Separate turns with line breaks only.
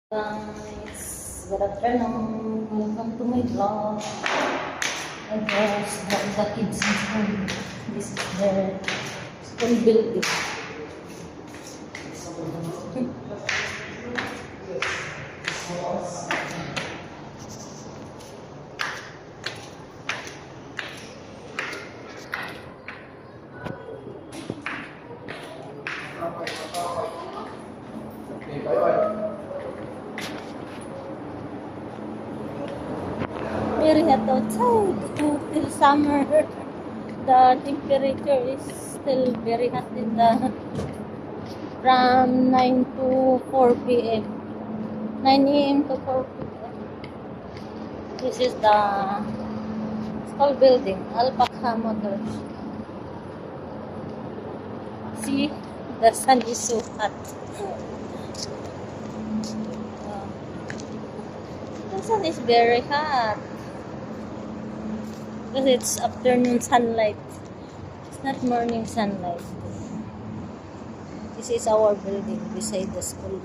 Guys, good afternoon. Welcome to my vlog. I just got the kids in school. This is their school building.
Okay, bye-bye.
Very hot outside. Till summer, the temperature is still very hot in the from 9 to 4 p.m. 9 a.m. to 4 p.m. This is the school building, Alpaca Motors. See, the sun is so hot. The sun is very hot because it's afternoon sunlight. It's not morning sunlight. This is our building beside the school.